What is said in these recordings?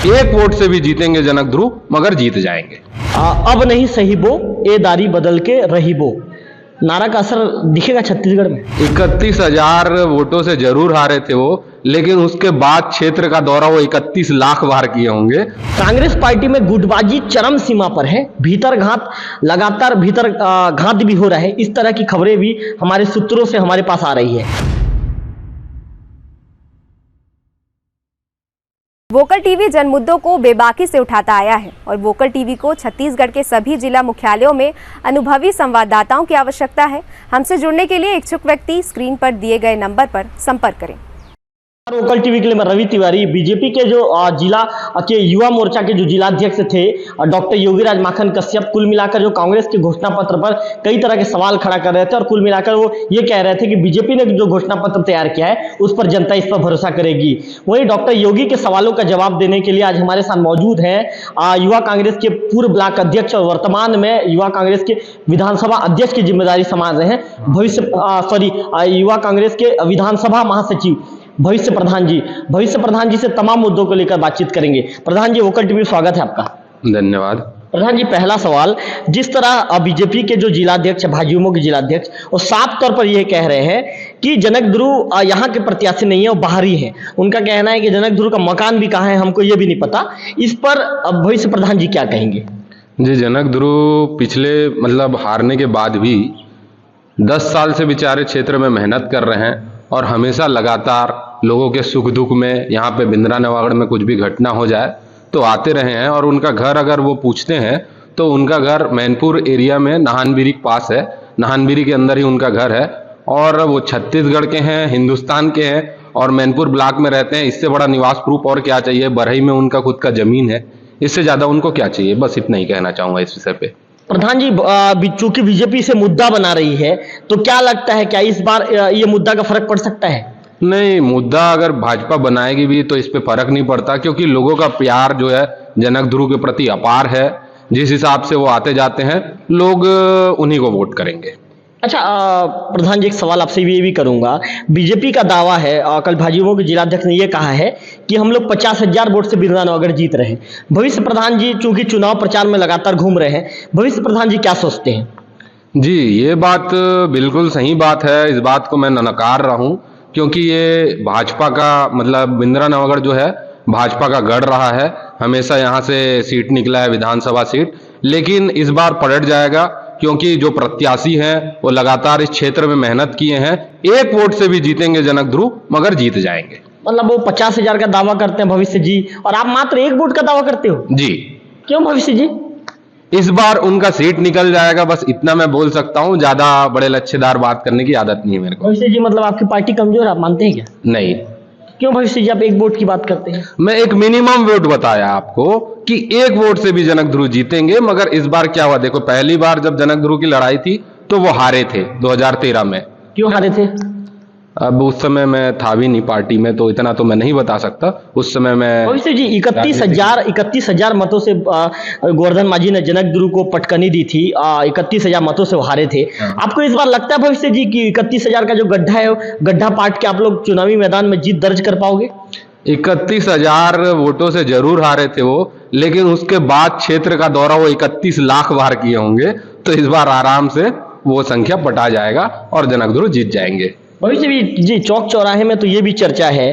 एक वोट से भी जीतेंगे जनक ध्रुव, मगर जीत जाएंगे। अब नहीं सही बो, ए दारी बदल के रही बो, नारा का असर दिखेगा छत्तीसगढ़ में? 31,000 वोटों से जरूर हारे थे वो, लेकिन उसके बाद क्षेत्र का दौरा वो 31 लाख बार किए होंगे। कांग्रेस पार्टी में गुटबाजी चरम सीमा पर है, भीतर घात लगातार भीतर घात भी हो रहा है, इस तरह की खबरें भी हमारे सूत्रों से हमारे पास आ रही है। वोकल टीवी जन मुद्दों को बेबाकी से उठाता आया है और वोकल टीवी को छत्तीसगढ़ के सभी जिला मुख्यालयों में अनुभवी संवाददाताओं की आवश्यकता है। हमसे जुड़ने के लिए इच्छुक व्यक्ति स्क्रीन पर दिए गए नंबर पर संपर्क करें। वोकल टीवी के लिए मैं रवि तिवारी। बीजेपी के जो जिला के युवा मोर्चा के जो जिलाध्यक्ष थे डॉक्टर योगीराज माखन कश्यप, कुल मिलाकर जो कांग्रेस के घोषणा पत्र पर कई तरह के सवाल खड़ा कर रहे थे और कुल मिलाकर वो ये कह रहे थे कि बीजेपी ने जो घोषणा पत्र तैयार किया है उस पर जनता इस पर भरोसा करेगी। वहीं डॉक्टर योगी के सवालों का जवाब देने के लिए आज हमारे साथ मौजूद हैं युवा कांग्रेस के पूर्व ब्लॉक अध्यक्ष और वर्तमान में युवा कांग्रेस के विधानसभा अध्यक्ष की जिम्मेदारी संभाल रहे हैं युवा कांग्रेस के विधानसभा महासचिव भविष्य प्रधान जी से तमाम मुद्दों को लेकर बातचीत करेंगे। प्रधान जी, वोकल टीवी स्वागत है आपका। धन्यवाद। प्रधान जी, पहला सवाल, जिस तरह बीजेपी के जो जिलाध्यक्ष भाजयुमो के जिलाध्यक्ष वो साफ तौर पर यह कह रहे हैं कि जनक ध्रुव यहाँ के प्रत्याशी नहीं है, वो बाहरी है। उनका कहना है कि जनक ध्रुव का मकान भी कहाँ है हमको ये भी नहीं पता। इस पर भविष्य प्रधान जी क्या कहेंगे? जी, जनक ध्रुव पिछले हारने के बाद भी 10 साल से बेचारे क्षेत्र में मेहनत कर रहे हैं और हमेशा लगातार लोगों के सुख दुख में, यहाँ पे बिंद्रा नवागढ़ में कुछ भी घटना हो जाए तो आते रहे हैं। और उनका घर अगर वो पूछते हैं तो उनका घर मैनपुर एरिया में नाहनबिरी के पास है, नाहनबिरी के अंदर ही उनका घर है और वो छत्तीसगढ़ के हैं, हिंदुस्तान के हैं और मैनपुर ब्लॉक में रहते हैं। इससे बड़ा निवास प्रूफ और क्या चाहिए? बरही में उनका खुद का जमीन है, इससे ज्यादा उनको क्या चाहिए? बस इतना ही कहना चाहूंगा इस विषय पे। प्रधान जी, चूंकि बीजेपी से मुद्दा बना रही है तो क्या लगता है क्या इस बार ये मुद्दा का फर्क पड़ सकता है? नहीं, मुद्दा अगर भाजपा बनाएगी भी तो इस पे फर्क नहीं पड़ता, क्योंकि लोगों का प्यार जो है जनक ध्रुव के प्रति अपार है। जिस हिसाब से वो आते जाते हैं लोग उन्हीं को वोट करेंगे। अच्छा, प्रधान जी, एक सवाल आपसे ये भी करूंगा। बीजेपी का दावा है, कल भाजयुमो के जिलाध्यक्ष ने ये कहा है कि हम लोग 50,000 वोट से बिंद्रा नवागढ़ जीत रहे हैं। भविष्य प्रधान जी चूंकि चुनाव प्रचार में लगातार घूम रहे हैं, भविष्य प्रधान जी क्या सोचते हैं? जी, ये बात बिल्कुल सही बात है। इस बात को मैं नकार रहा हूँ, क्योंकि ये भाजपा का बिंद्रा नवागढ़ जो है भाजपा का गढ़ रहा है। हमेशा यहाँ से सीट निकला है, विधानसभा सीट, लेकिन इस बार पलट जाएगा, क्योंकि जो प्रत्याशी हैं वो लगातार इस क्षेत्र में मेहनत किए हैं। एक वोट से भी जीतेंगे जनक ध्रुव, मगर जीत जाएंगे। वो 50,000 का दावा करते हैं भविष्य जी और आप मात्र एक वोट का दावा करते हो? जी। क्यों भविष्य जी? इस बार उनका सीट निकल जाएगा, बस इतना मैं बोल सकता हूँ। ज्यादा बड़े लच्छेदार बात करने की आदत नहीं है मेरे को। भविष्य जी, आपकी पार्टी कमजोर आप मानते हैं क्या? नहीं। क्यों भविष्य जी आप एक वोट की बात करते हैं? मैं एक मिनिमम वोट बताया आपको कि एक वोट से भी जनक ध्रुव जीतेंगे। मगर इस बार क्या हुआ, देखो, पहली बार जब जनक ध्रुव की लड़ाई थी तो वो हारे थे 2013 में। क्यों हारे थे? अब उस समय मैं था भी नहीं पार्टी में, तो इतना तो मैं नहीं बता सकता। उस समय मैं भविष्य जी 31,000 मतों से गोवर्धन मांझी ने जनक ध्रुव को पटकनी दी थी। 31,000 मतों से वो हारे थे। आपको इस बार लगता है भविष्य जी कि 31,000 का जो गड्ढा है, गड्ढा पाट के आप लोग चुनावी मैदान में जीत दर्ज कर पाओगे? 31,000 वोटों से जरूर हारे थे वो, लेकिन उसके बाद क्षेत्र का दौरा वो 31 लाख बार किए होंगे। तो इस बार आराम से वो संख्या पटा जाएगा और जनक ध्रुव जीत जाएंगे। भविष्य जी, चौक चौराहे में तो ये भी चर्चा है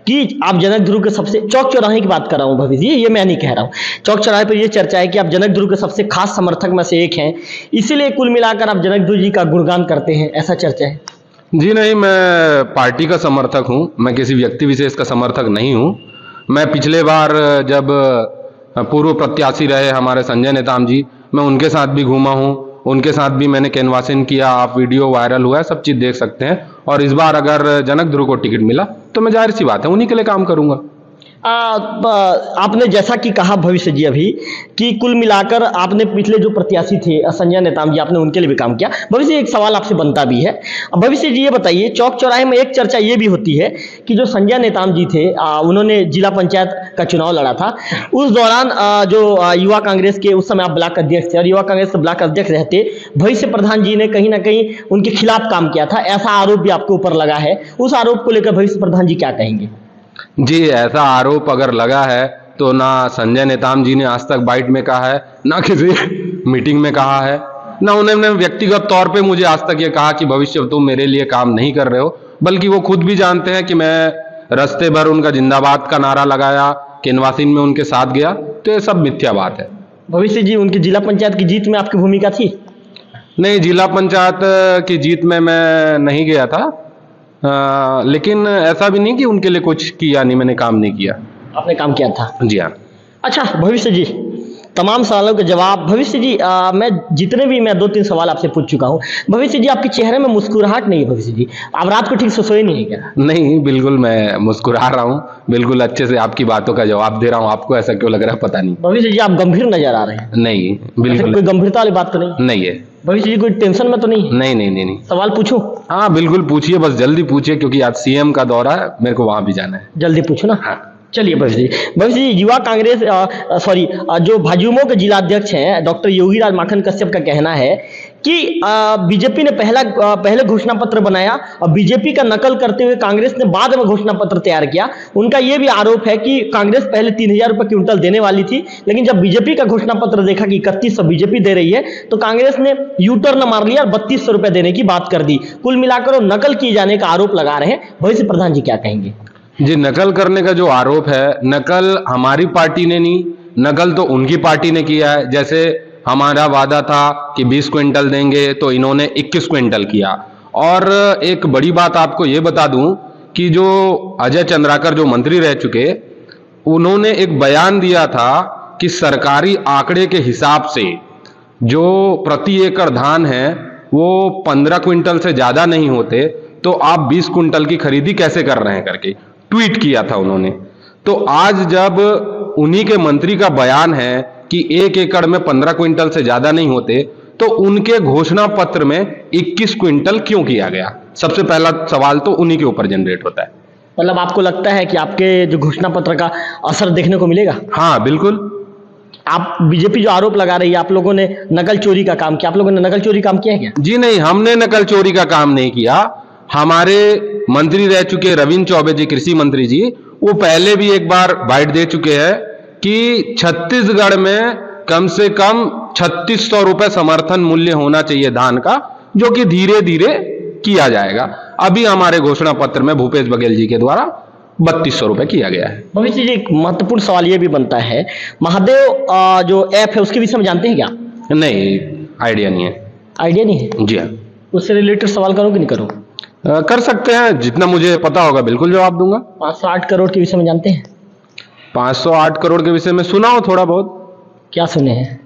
कि आप जनक ध्रुव के सबसे, चौक चौराहे की बात कर रहा हूँ भविष्य जी, ये मैं नहीं कह रहा हूँ, चौक चौराहे पर ये चर्चा है कि आप जनक ध्रुव के सबसे खास समर्थक में से एक हैं, इसीलिए कुल मिलाकर आप जनक ध्रुव जी का गुणगान करते हैं, ऐसा चर्चा है? जी नहीं, मैं पार्टी का समर्थक हूँ, मैं किसी व्यक्ति विशेष का समर्थक नहीं हूँ। मैं पिछले बार जब पूर्व प्रत्याशी रहे हमारे संजय नेताम जी, मैं उनके साथ भी घूमा हूँ, उनके साथ भी मैंने कैनवासिंग किया। आप वीडियो वायरल हुआ है, सब चीज़ देख सकते हैं। और इस बार अगर जनक ध्रुव को टिकट मिला तो मैं जाहिर सी बात है उन्हीं के लिए काम करूंगा। आपने जैसा कि कहा भविष्य जी अभी कि कुल मिलाकर आपने पिछले जो प्रत्याशी थे संजय नेताम जी, आपने उनके लिए भी काम किया। भविष्य एक सवाल आपसे बनता भी है। भविष्य जी ये बताइए, चौक चौराहे में एक चर्चा ये भी होती है कि जो संजय नेताम जी थे उन्होंने जिला पंचायत का चुनाव लड़ा था, उस दौरान जो युवा कांग्रेस के उस समय आप ब्लॉक अध्यक्ष थे और युवा कांग्रेस के ब्लॉक अध्यक्ष रहते भविष्य प्रधान जी ने कहीं ना कहीं उनके खिलाफ काम किया था, ऐसा आरोप भी आपके ऊपर लगा है। उस आरोप को लेकर भविष्य प्रधान जी क्या कहेंगे? जी, ऐसा आरोप अगर लगा है तो ना संजय नेताम जी ने आज तक बाइट में कहा है, ना किसी मीटिंग में कहा है, ना उन्होंने व्यक्तिगत तौर पे मुझे आज तक ये कहा कि भविष्य तुम मेरे लिए काम नहीं कर रहे हो, बल्कि वो खुद भी जानते हैं कि मैं रास्ते भर उनका जिंदाबाद का नारा लगाया, किनवासिन में उनके साथ गया, तो ये सब मिथ्या बात है। भविष्य जी, उनकी जिला पंचायत की जीत में आपकी भूमिका थी? नहीं, जिला पंचायत की जीत में मैं नहीं गया था, लेकिन ऐसा भी नहीं कि उनके लिए कुछ किया नहीं, मैंने काम नहीं किया। आपने काम किया था? जी हाँ। अच्छा भविष्य जी, तमाम सवालों के जवाब भविष्य जी मैं जितने भी मैं 2-3 सवाल आपसे पूछ चुका हूँ। भविष्य जी, आपके चेहरे में मुस्कुराहट नहीं है भविष्य जी, आप रात को ठीक से सोए नहीं है क्या? नहीं, बिल्कुल मैं मुस्कुरा रहा हूँ, बिल्कुल अच्छे से आपकी बातों का जवाब दे रहा हूँ। आपको ऐसा क्यों लग रहा है पता नहीं। भविष्य जी, आप गंभीर नजर आ रहे हैं। नहीं, बिल्कुल कोई गंभीरता वाली बात तो नहीं है। भविष्य जी, कोई टेंशन में तो नहीं? नहीं। सवाल पूछूं? हाँ बिल्कुल पूछिए, बस जल्दी पूछिए, क्योंकि आज सीएम का दौरा है, मेरे को वहां भी जाना है। जल्दी पूछो ना। हाँ। चलिए भविष्य जी, युवा कांग्रेस जो भाजयुमो के जिला अध्यक्ष हैं डॉक्टर योगीराज माखन कश्यप का कहना है कि बीजेपी ने पहले घोषणा पत्र बनाया और बीजेपी का नकल करते हुए कांग्रेस ने बाद में घोषणा पत्र तैयार किया। उनका यह भी आरोप है कि कांग्रेस पहले 3000 रुपये क्विंटल देने वाली थी, लेकिन जब बीजेपी का घोषणा पत्र देखा कि 3100 बीजेपी दे रही है, तो कांग्रेस ने यू टर्न मार लिया और 3200 रुपये देने की बात कर दी। कुल मिलाकर वो नकल किए जाने का आरोप लगा रहे हैं। भविष्य प्रधान जी क्या कहेंगे? जी, नकल करने का जो आरोप है, नकल हमारी पार्टी ने नहीं, नकल तो उनकी पार्टी ने किया है। जैसे हमारा वादा था कि 20 क्विंटल देंगे, तो इन्होंने 21 क्विंटल किया। और एक बड़ी बात आपको ये बता दूं कि जो अजय चंद्राकर जो मंत्री रह चुके, उन्होंने एक बयान दिया था कि सरकारी आंकड़े के हिसाब से जो प्रति एकड़ धान है वो 15 क्विंटल से ज्यादा नहीं होते, तो आप 20 क्विंटल की खरीदी कैसे कर रहे हैं करके ट्वीट किया था उन्होंने। तो आज जब उन्हीं के मंत्री का बयान है कि 1 एकड़ में 15 क्विंटल से ज्यादा नहीं होते, तो उनके घोषणा पत्र में 21 क्विंटल क्यों किया गया? सबसे पहला सवाल तो उन्हीं के ऊपर जनरेट होता है। मतलब आपको लगता है कि आपके जो घोषणा पत्र का असर देखने को मिलेगा? हाँ बिल्कुल। आप बीजेपी जो आरोप लगा रही है आप लोगों ने नकल चोरी का काम किया, आप लोगों ने नकल चोरी काम किया है क्या? जी नहीं, हमने नकल चोरी का काम नहीं किया। हमारे मंत्री रह चुके रविंद्र चौबे जी, कृषि मंत्री जी, वो पहले भी एक बार बाइट दे चुके हैं कि छत्तीसगढ़ में कम से कम 3600 रुपए समर्थन मूल्य होना चाहिए धान का, जो कि धीरे धीरे किया जाएगा। अभी हमारे घोषणा पत्र में भूपेश बघेल जी के द्वारा 3200 रुपए किया गया है। भविष्य जी, एक महत्वपूर्ण सवाल ये भी बनता है, महादेव जो ऐप है उसके विषय में जानते हैं क्या? नहीं, आइडिया नहीं है। आइडिया नहीं है? जी हाँ। उससे रिलेटेड सवाल करूं कि नहीं करूं? कर सकते हैं, जितना मुझे पता होगा बिल्कुल जवाब दूंगा। 508 करोड़ के विषय में जानते हैं? 508 करोड़ के विषय में सुना हो थोड़ा बहुत। क्या सुने हैं?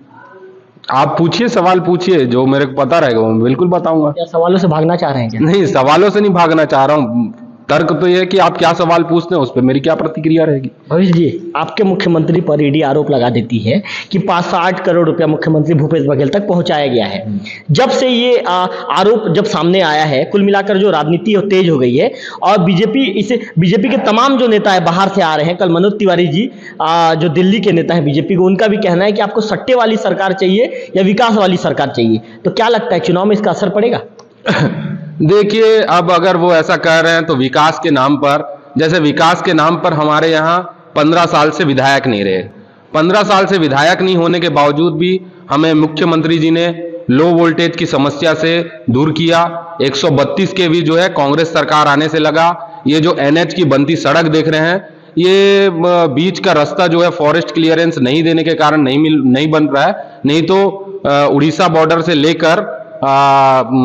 आप पूछिए, सवाल पूछिए, जो मेरे को पता रहेगा वो मैं बिल्कुल बताऊंगा। क्या सवालों से भागना चाह रहे हैं क्या? नहीं, सवालों से नहीं भागना चाह रहा हूँ। तर्क तो यह है कि आप क्या सवाल पूछते हैं उस पर मेरी क्या प्रतिक्रिया रहेगी। भविष्य जी, आपके मुख्यमंत्री पर ईडी आरोप लगा देती है कि 508 करोड़ रुपया मुख्यमंत्री भूपेश बघेल तक पहुंचाया गया है। जब से ये आरोप जब सामने आया है, कुल मिलाकर जो राजनीति तेज हो गई है और बीजेपी के तमाम जो नेता है बाहर से आ रहे हैं। कल मनोज तिवारी जी जो दिल्ली के नेता है बीजेपी को, उनका भी कहना है कि आपको सट्टे वाली सरकार चाहिए या विकास वाली सरकार चाहिए। तो क्या लगता है चुनाव में इसका असर पड़ेगा? देखिए, अब अगर वो ऐसा कह रहे हैं तो विकास के नाम पर, जैसे विकास के नाम पर हमारे यहाँ 15 साल से विधायक नहीं रहे। 15 साल से विधायक नहीं होने के बावजूद भी हमें मुख्यमंत्री जी ने लो वोल्टेज की समस्या से दूर किया। 132 केवी जो है कांग्रेस सरकार आने से लगा। ये जो NH की बनती सड़क देख रहे हैं, ये बीच का रास्ता जो है फॉरेस्ट क्लियरेंस नहीं देने के कारण नहीं बन रहा है। नहीं तो उड़ीसा बॉर्डर से लेकर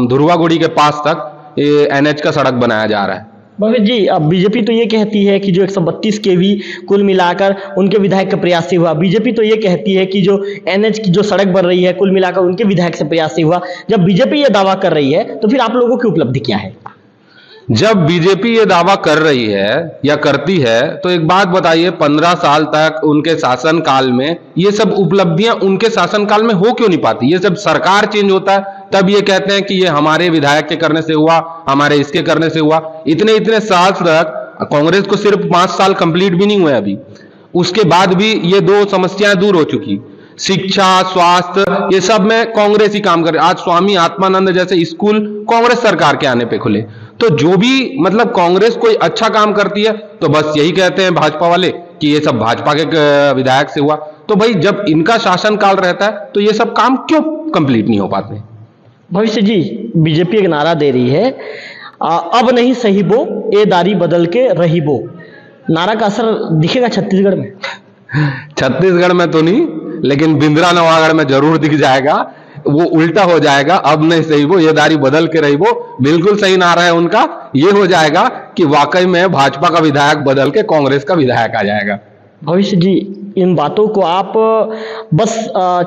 धुर्वागुड़ी के पास तक ये NH का सड़क बनाया जा रहा है। भविष्य जी, अब बीजेपी तो ये कहती है कि जो 132 केवी कुल मिलाकर उनके विधायक के प्रयास से हुआ। बीजेपी तो ये कहती है कि जो NH की जो सड़क बन रही है कुल मिलाकर उनके विधायक से प्रयास से हुआ। जब बीजेपी ये दावा कर रही है तो फिर आप लोगों की उपलब्धि क्या है? जब बीजेपी ये दावा कर रही है या करती है तो एक बात बताइए, 15 साल तक उनके शासन काल में ये सब उपलब्धियां उनके शासन काल में हो क्यों नहीं पाती? ये सब सरकार चेंज होता है तब ये कहते हैं कि ये हमारे विधायक के करने से हुआ, हमारे इसके करने से हुआ। इतने साल तक कांग्रेस को सिर्फ 5 साल कंप्लीट भी नहीं हुए अभी, उसके बाद भी ये 2 समस्याएं दूर हो चुकी। शिक्षा, स्वास्थ्य, ये सब में कांग्रेस ही काम करे। आज स्वामी आत्मानंद जैसे स्कूल कांग्रेस सरकार के आने पे खुले। तो जो भी मतलब कांग्रेस कोई अच्छा काम करती है तो बस यही कहते हैं भाजपा वाले कि ये सब भाजपा के विधायक से हुआ। तो भाई जब इनका शासनकाल रहता है तो ये सब काम क्यों कंप्लीट नहीं हो पाते? भविष्य जी, बीजेपी एक नारा दे रही है, अब नहीं सहीबो, ए दारी बदल के रहीबो। नारा का असर दिखेगा छत्तीसगढ़ में? छत्तीसगढ़ में तो नहीं, लेकिन बिंद्रा नवागढ़ में जरूर दिख जाएगा। वो उल्टा हो जाएगा, अब नहीं सही वो, ये दारी बदल के रही वो। बिल्कुल सही नारा है उनका। ये हो जाएगा कि वाकई में भाजपा का विधायक बदल के कांग्रेस का विधायक आ जाएगा। भविष्य जी, इन बातों को आप बस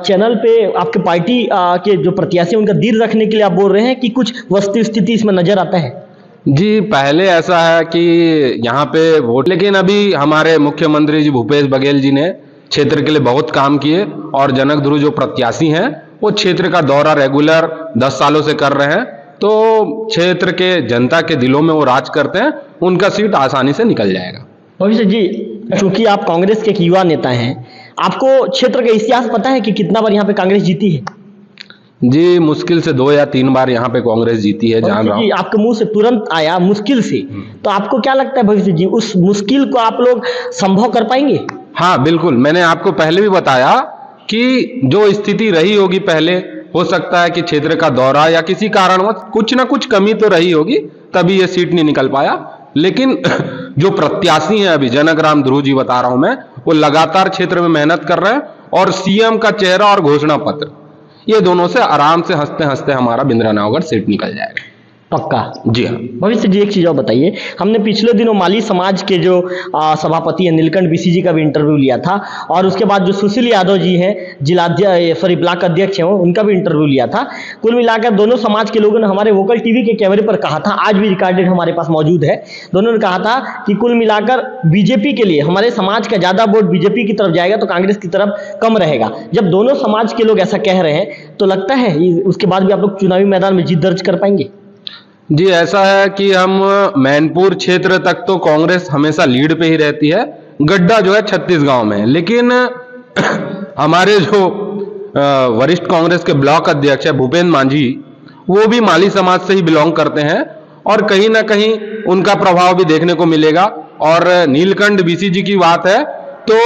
चैनल पे आपके पार्टी के जो प्रत्याशी उनका धीर रखने के लिए आप बोल रहे हैं कि कुछ वस्तु स्थिति इसमें नजर आता है? जी, पहले ऐसा है कि यहाँ पे वोट, लेकिन अभी हमारे मुख्यमंत्री जी भूपेश बघेल जी ने क्षेत्र के लिए बहुत काम किए और जनक ध्रुव जो प्रत्याशी हैं वो क्षेत्र का दौरा रेगुलर 10 सालों से कर रहे हैं। तो क्षेत्र के जनता के दिलों में वो राज करते हैं, उनका सीट आसानी से निकल जाएगा। भविष्य जी, क्योंकि आप कांग्रेस के एक युवा नेता हैं, आपको क्षेत्र का इतिहास पता है कि कितना बार यहाँ पे कांग्रेस जीती है? जी, मुश्किल से 2 या 3 बार यहाँ पे कांग्रेस जीती है, जान रहा हूँ। आपके मुंह से तुरंत आया मुश्किल से, तो आपको क्या लगता है भविष्य जी, उस मुश्किल को आप लोग संभव कर पाएंगे? हाँ बिल्कुल, मैंने आपको पहले भी बताया कि जो स्थिति रही होगी पहले, हो सकता है कि क्षेत्र का दौरा या किसी कारणवश कुछ ना कुछ कमी तो रही होगी, तभी ये सीट नहीं निकल पाया। लेकिन जो प्रत्याशी हैं अभी, जनक राम ध्रुव जी बता रहा हूं मैं, वो लगातार क्षेत्र में मेहनत कर रहे हैं और सीएम का चेहरा और घोषणा पत्र, ये दोनों से आराम से हंसते हंसते हमारा बिंद्रा नवागढ़ सीट निकल जाएगा। पक्का? जी हाँ। भविष्य जी, एक चीज और बताइए, हमने पिछले दिनों माली समाज के जो सभापति है नीलकंठ बीसी जी का भी इंटरव्यू लिया था, और उसके बाद जो सुशील यादव जी हैं ब्लॉक अध्यक्ष हैं, उनका भी इंटरव्यू लिया था। कुल मिलाकर दोनों समाज के लोगों ने हमारे वोकल टीवी के कैमरे पर कहा था, आज भी रिकॉर्डेड हमारे पास मौजूद है, दोनों ने कहा था कि कुल मिलाकर बीजेपी के लिए हमारे समाज का ज्यादा वोट बीजेपी की तरफ जाएगा तो कांग्रेस की तरफ कम रहेगा। जब दोनों समाज के लोग ऐसा कह रहे हैं तो लगता है उसके बाद भी आप लोग चुनावी मैदान में जीत दर्ज कर पाएंगे? जी, ऐसा है कि हम मैनपुर क्षेत्र तक तो कांग्रेस हमेशा लीड पे ही रहती है, गड्ढा जो है छत्तीसगढ़ में है। लेकिन हमारे जो वरिष्ठ कांग्रेस के ब्लॉक अध्यक्ष है भूपेंद्र मांझी, वो भी माली समाज से ही बिलोंग करते हैं और कहीं ना कहीं उनका प्रभाव भी देखने को मिलेगा। और नीलकंठ बीसी जी की बात है तो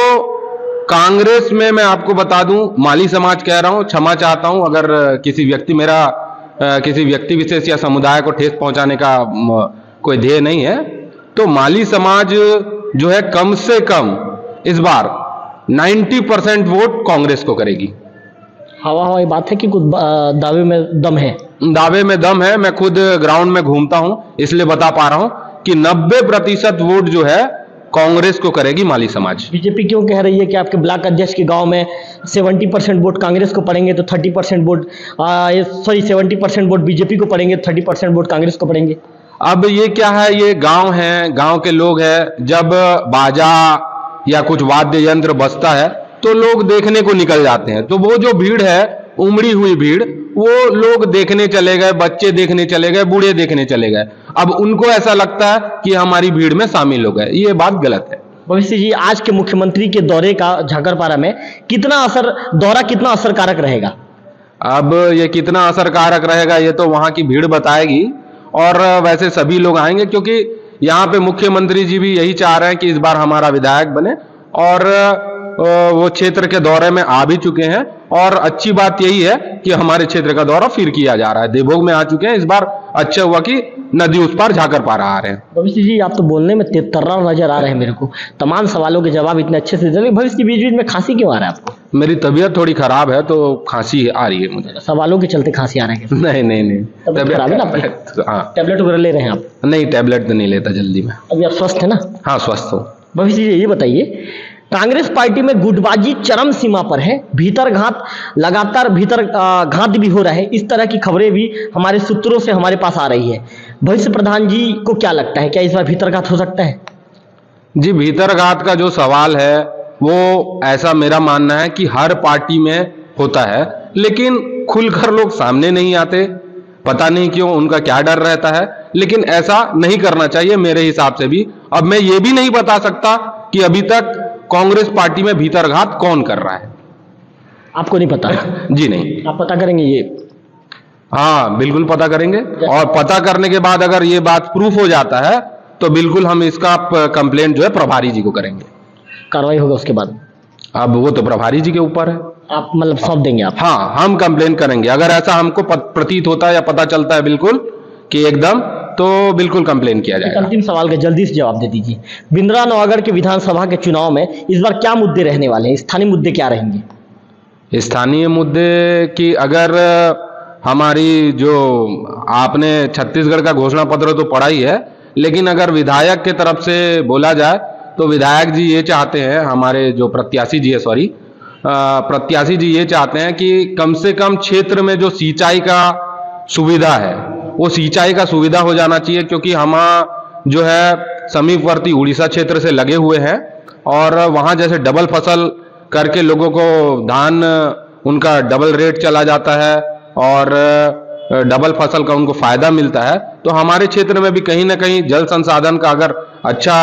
कांग्रेस में मैं आपको बता दूं, माली समाज कह रहा हूं, क्षमा चाहता हूं अगर किसी व्यक्ति विशेष या समुदाय को ठेस पहुंचाने का कोई ध्येय नहीं है, तो माली समाज जो है कम से कम इस बार 90% वोट कांग्रेस को करेगी। हवा ये बात है कि कुछ दावे में दम है? दावे में दम है। मैं खुद ग्राउंड में घूमता हूं, इसलिए बता पा रहा हूं कि 90% वोट जो है कांग्रेस को करेगी माली समाज। बीजेपी क्यों कह रही है कि आपके ब्लॉक अध्यक्ष के गांव में 70% वोट कांग्रेस को पड़ेंगे तो 30% वोट 70% वोट बीजेपी को पड़ेंगे, 30% वोट कांग्रेस को पड़ेंगे? अब ये क्या है, ये गांव है, गांव के लोग हैं, जब बाजा या कुछ वाद्य यंत्र बजता है तो लोग देखने को निकल जाते हैं। तो वो जो भीड़ है, उमड़ी हुई भीड़, वो लोग देखने चले गए, बच्चे देखने चले गए, बूढ़े देखने चले गए। अब उनको ऐसा लगता है कि हमारी भीड़ में शामिल हो गए, ये बात गलत है। भविष्य जी, आज के मुख्यमंत्री के दौरे का झाकरपारा में दौरा कितना असरकारक रहेगा? अब ये कितना असरकारक रहेगा ये तो वहां की भीड़ बताएगी, और वैसे सभी लोग आएंगे क्योंकि यहाँ पे मुख्यमंत्री जी भी यही चाह रहे हैं कि इस बार हमारा विधायक बने, और वो क्षेत्र के दौरे में आ भी चुके हैं। और अच्छी बात यही है कि हमारे क्षेत्र का दौरा फिर किया जा रहा है, देवभोग में आ चुके हैं, इस बार अच्छा हुआ कि नदी उस पार झाकरपारा आ रहे हैं। भविष्य जी, आप तो बोलने में तेतर्रा नजर आ रहे हैं मेरे को, तमाम सवालों के जवाब इतने अच्छे से दे। भविष्य जी, बीच बीच में खांसी क्यों आ रहा है आपको? मेरी तबीयत थोड़ी खराब है तो खांसी आ रही है मुझे। सवालों के चलते खांसी आ रहे हैं? नहीं, तबीयत खराब है ना आपकी? हाँ। टेबलेट वगैरह ले रहे हैं आप? नहीं, टेबलेट तो नहीं लेता जल्दी में। अभी आप स्वस्थ है ना? हाँ, स्वस्थ हूँ। भविष्य जी, ये बताइए, कांग्रेस पार्टी में गुटबाजी चरम सीमा पर है, लगातार भीतर घात भी हो रहा है, इस तरह की खबरें भी हमारे सूत्रों से हमारे पास आ रही है। भविष्य प्रधान जी को क्या लगता है, क्या इस बार भीतरघात हो सकता है? जी, भीतरघात का जो सवाल है वो ऐसा मेरा मानना है कि हर पार्टी में होता है, लेकिन खुलकर लोग सामने नहीं आते, पता नहीं क्यों, उनका क्या डर रहता है। लेकिन ऐसा नहीं करना चाहिए मेरे हिसाब से भी। अब मैं ये भी नहीं बता सकता कि अभी तक कांग्रेस पार्टी में भीतरघात कौन कर रहा है। आपको नहीं पता? जी नहीं। आप पता करेंगे ये? हाँ, बिल्कुल पता करेंगे, और पता करने के बाद अगर ये बात प्रूफ हो जाता है तो बिल्कुल हम इसका कंप्लेंट जो है प्रभारी जी को करेंगे। कार्रवाई होगा उसके बाद? अब वो तो प्रभारी जी के ऊपर है। आप मतलब सौंप देंगे आप? हाँ, हम कंप्लेन करेंगे अगर ऐसा हमको प्रतीत होता है या पता चलता है बिल्कुल कि एकदम, तो बिल्कुल कंप्लेन किया एक जाएगा। अंतिम सवाल का जल्दी से जवाब दे दीजिए। बिंद्रा नवागढ़ के विधानसभा के चुनाव में इस बार क्या मुद्दे रहने वाले हैं? स्थानीय मुद्दे क्या रहेंगे? स्थानीय मुद्दे की अगर हमारी जो आपने छत्तीसगढ़ का घोषणा पत्र तो पढ़ा ही है, लेकिन अगर विधायक के तरफ से बोला जाए तो विधायक जी ये चाहते हैं, हमारे जो प्रत्याशी जी है, प्रत्याशी जी ये चाहते हैं कि कम से कम क्षेत्र में जो सिंचाई का सुविधा है वो सिंचाई का सुविधा हो जाना चाहिए, क्योंकि हम जो है समीपवर्ती उड़ीसा क्षेत्र से लगे हुए हैं और वहाँ जैसे डबल फसल करके लोगों को धान उनका डबल रेट चला जाता है और डबल फसल का उनको फायदा मिलता है। तो हमारे क्षेत्र में भी कहीं ना कहीं जल संसाधन का अगर अच्छा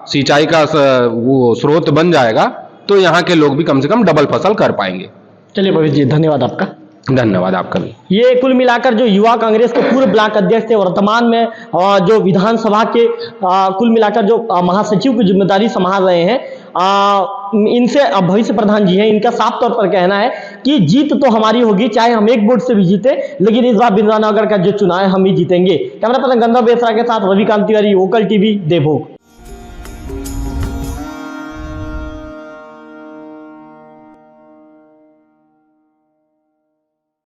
सिंचाई का वो स्रोत बन जाएगा तो यहाँ के लोग भी कम से कम डबल फसल कर पाएंगे। चलिए भविष्य जी, धन्यवाद आपका। धन्यवाद आपका भी। ये कुल मिलाकर जो युवा कांग्रेस के पूर्व ब्लॉक अध्यक्ष थे, वर्तमान में जो विधानसभा के कुल मिलाकर जो महासचिव की जिम्मेदारी संभाल रहे हैं, इनसे भविष्य प्रधान जी हैं, इनका साफ तौर पर कहना है कि जीत तो हमारी होगी, चाहे हम एक वोट से भी जीते, लेकिन इस बार बिंद्रा नगर का जो चुनाव है हम ही जीतेंगे। कैमरा पर्सन गंधर्व बेसरा के साथ रविकांत तिवारी, वोकल टीवी, देवभोग।